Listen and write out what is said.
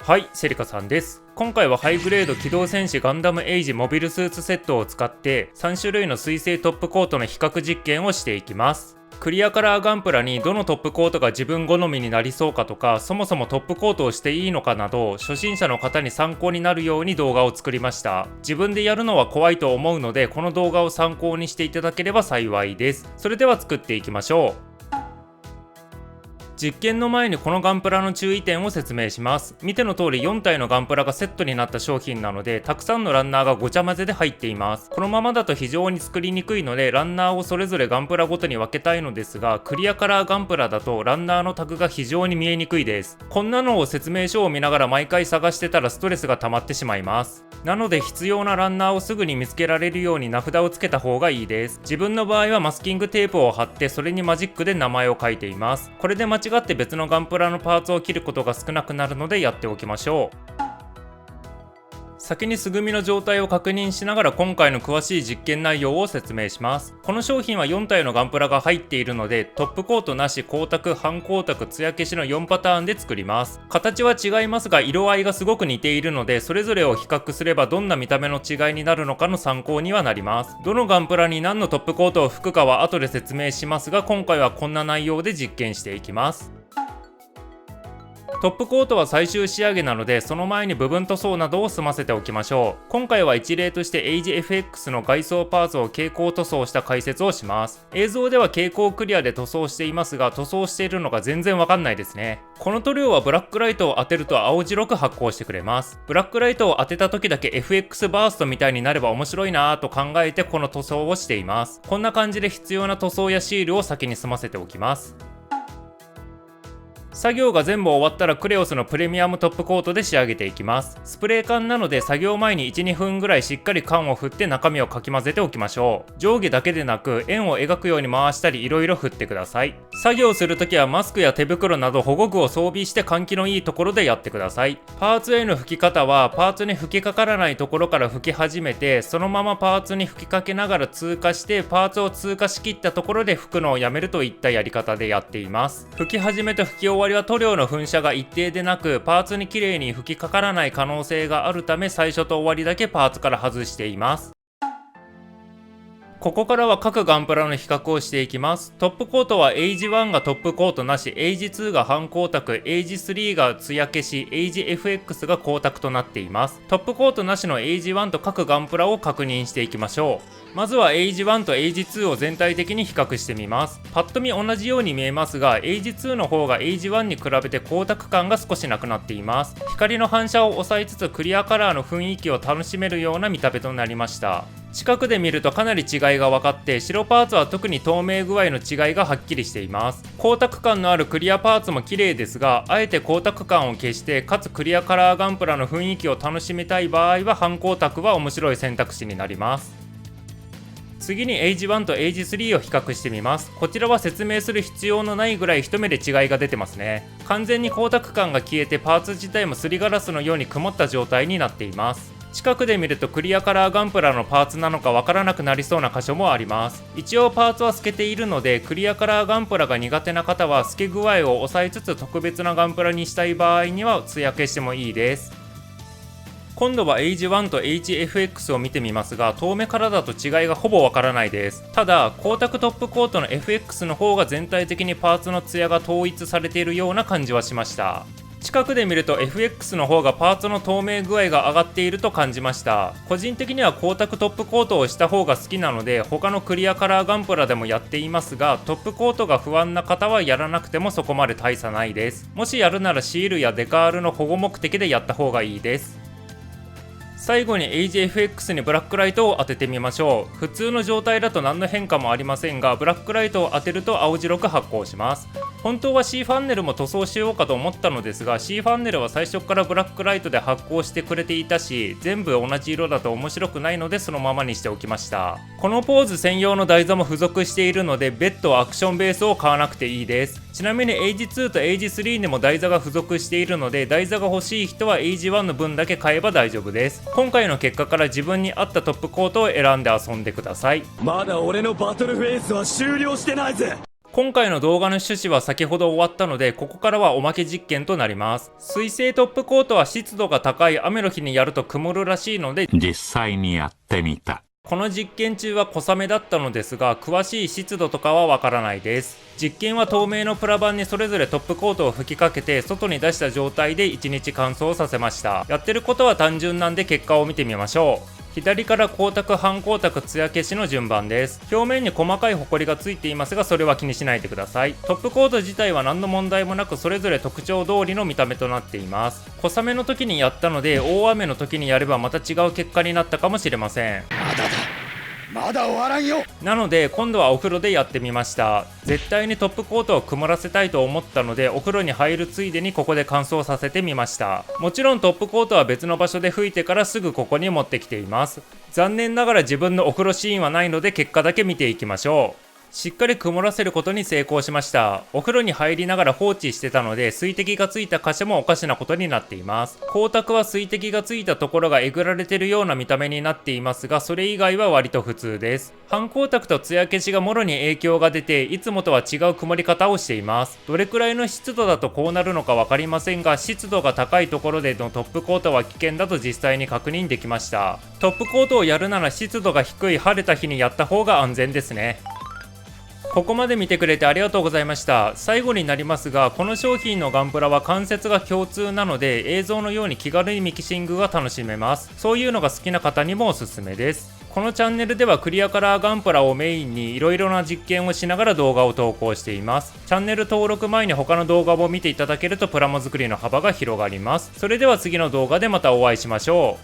はい、セリカさんです。今回はハイグレード機動戦士ガンダムエイジモビルスーツセットを使って3種類の水星トップコートの比較実験をしていきます。クリアカラーガンプラにどのトップコートが自分好みになりそうかとか、そもそもトップコートをしていいのかなど、初心者の方に参考になるように動画を作りました。自分でやるのは怖いと思うので、この動画を参考にしていただければ幸いです。それでは作っていきましょう。実験の前にこのガンプラの注意点を説明します。見ての通り4体のガンプラがセットになった商品なので、たくさんのランナーがごちゃ混ぜで入っています。このままだと非常に作りにくいので、ランナーをそれぞれガンプラごとに分けたいのですが、クリアカラーガンプラだとランナーのタグが非常に見えにくいです。こんなのを説明書を見ながら毎回探してたらストレスが溜まってしまいます。なので必要なランナーをすぐに見つけられるように名札をつけた方がいいです。自分の場合はマスキングテープを貼ってそれにマジックで名前を書いています。これで間違って別のガンプラのパーツを切ることが少なくなるのでやっておきましょう。先に素組みの状態を確認しながら今回の詳しい実験内容を説明します。この商品は4体のガンプラが入っているので、トップコートなし、光沢、半光沢、艶消しの4パターンで作ります。形は違いますが色合いがすごく似ているので、それぞれを比較すればどんな見た目の違いになるのかの参考にはなります。どのガンプラに何のトップコートを吹くかは後で説明しますが、今回はこんな内容で実験していきます。トップコートは最終仕上げなので、その前に部分塗装などを済ませておきましょう。今回は一例としてエイジ FX の外装パーツを蛍光塗装した解説をします。映像では蛍光クリアで塗装していますが、塗装しているのが全然わかんないですね。この塗料はブラックライトを当てると青白く発光してくれます。ブラックライトを当てた時だけ FX バーストみたいになれば面白いなぁと考えてこの塗装をしています。こんな感じで必要な塗装やシールを先に済ませておきます。作業が全部終わったらクレオスのプレミアムトップコートで仕上げていきます。スプレー缶なので作業前に 1,2 分ぐらいしっかり缶を振って中身をかき混ぜておきましょう。上下だけでなく円を描くように回したりいろいろ振ってください。作業するときはマスクや手袋など保護具を装備して換気のいいところでやってください。パーツへの吹き方はパーツに吹きかからないところから吹き始めて、そのままパーツに吹きかけながら通過して、パーツを通過しきったところで吹くのをやめるといったやり方でやっています。吹き始めと吹き終わりは塗料の噴射が一定でなく、パーツにきれいに吹きかからない可能性があるため、最初と終わりだけパーツから外しています。ここからは各ガンプラの比較をしていきます。トップコートはエイジ1がトップコートなし、エイジ2が半光沢、エイジ3が艶消し、エイジ FX が光沢となっています。トップコートなしのエイジ1と各ガンプラを確認していきましょう。まずはエイジ1とエイジ2を全体的に比較してみます。パッと見同じように見えますが、エイジ2の方がエイジ1に比べて光沢感が少しなくなっています。光の反射を抑えつつクリアカラーの雰囲気を楽しめるような見た目となりました。近くで見るとかなり違いが分かって、白パーツは特に透明具合の違いがはっきりしています。光沢感のあるクリアパーツも綺麗ですが、あえて光沢感を消してかつクリアカラーガンプラの雰囲気を楽しみたい場合は半光沢は面白い選択肢になります。次にエイジ1とエイジ3を比較してみます。こちらは説明する必要のないぐらい一目で違いが出てますね。完全に光沢感が消えてパーツ自体もすりガラスのように曇った状態になっています。近くで見るとクリアカラーガンプラのパーツなのかわからなくなりそうな箇所もあります。一応パーツは透けているので、クリアカラーガンプラが苦手な方は透け具合を抑えつつ特別なガンプラにしたい場合には艶消してもいいです。今度はエイジ1と HFX を見てみますが、遠目からだと違いがほぼわからないです。ただ光沢トップコートの FX の方が全体的にパーツの艶が統一されているような感じはしました。近くで見ると FX の方がパーツの透明具合が上がっていると感じました。個人的には光沢トップコートをした方が好きなので、他のクリアカラーガンプラでもやっていますが、トップコートが不安な方はやらなくてもそこまで大差ないです。もしやるならシールやデカールの保護目的でやった方がいいです。最後に AGFX にブラックライトを当ててみましょう。普通の状態だと何の変化もありませんが、ブラックライトを当てると青白く発光します。本当は C ファンネルも塗装しようかと思ったのですが、 C ファンネルは最初からブラックライトで発光してくれていたし、全部同じ色だと面白くないのでそのままにしておきました。このポーズ専用の台座も付属しているので、別途アクションベースを買わなくていいです。ちなみに AG2 と AG3 にも台座が付属しているので、台座が欲しい人は AG1 の分だけ買えば大丈夫です。今回の結果から自分に合ったトップコートを選んで遊んでください。まだ俺のバトルフェーズは終了してないぜ。今回の動画の趣旨は先ほど終わったので、ここからはおまけ実験となります。水性トップコートは湿度が高い雨の日にやると曇るらしいので、実際にやってみた。この実験中は小雨だったのですが、詳しい湿度とかはわからないです。実験は透明のプラ板にそれぞれトップコートを吹きかけて外に出した状態で1日乾燥させました。やってることは単純なんで結果を見てみましょう。左から光沢半光沢艶消しの順番です。表面に細かいホコリがついていますが、それは気にしないでください。トップコート自体は何の問題もなく、それぞれ特徴通りの見た目となっています。小雨の時にやったので、大雨の時にやればまた違う結果になったかもしれません。まだ終わらんよ。なので今度はお風呂でやってみました。絶対にトップコートを曇らせたいと思ったので、お風呂に入るついでにここで乾燥させてみました。もちろんトップコートは別の場所で拭いてからすぐここに持ってきています。残念ながら自分のお風呂シーンはないので、結果だけ見ていきましょう。しっかり曇らせることに成功しました。お風呂に入りながら放置してたので、水滴がついた箇所もおかしなことになっています。光沢は水滴がついたところがえぐられてるような見た目になっていますが、それ以外は割と普通です。半光沢と艶消しがもろに影響が出て、いつもとは違う曇り方をしています。どれくらいの湿度だとこうなるのか分かりませんが、湿度が高いところでのトップコートは危険だと実際に確認できました。トップコートをやるなら湿度が低い晴れた日にやった方が安全ですね。ここまで見てくれてありがとうございました。最後になりますが、この商品のガンプラは関節が共通なので、映像のように気軽にミキシングが楽しめます。そういうのが好きな方にもおすすめです。このチャンネルではクリアカラーガンプラをメインにいろいろな実験をしながら動画を投稿しています。チャンネル登録前に他の動画を見ていただけるとプラモ作りの幅が広がります。それでは次の動画でまたお会いしましょう。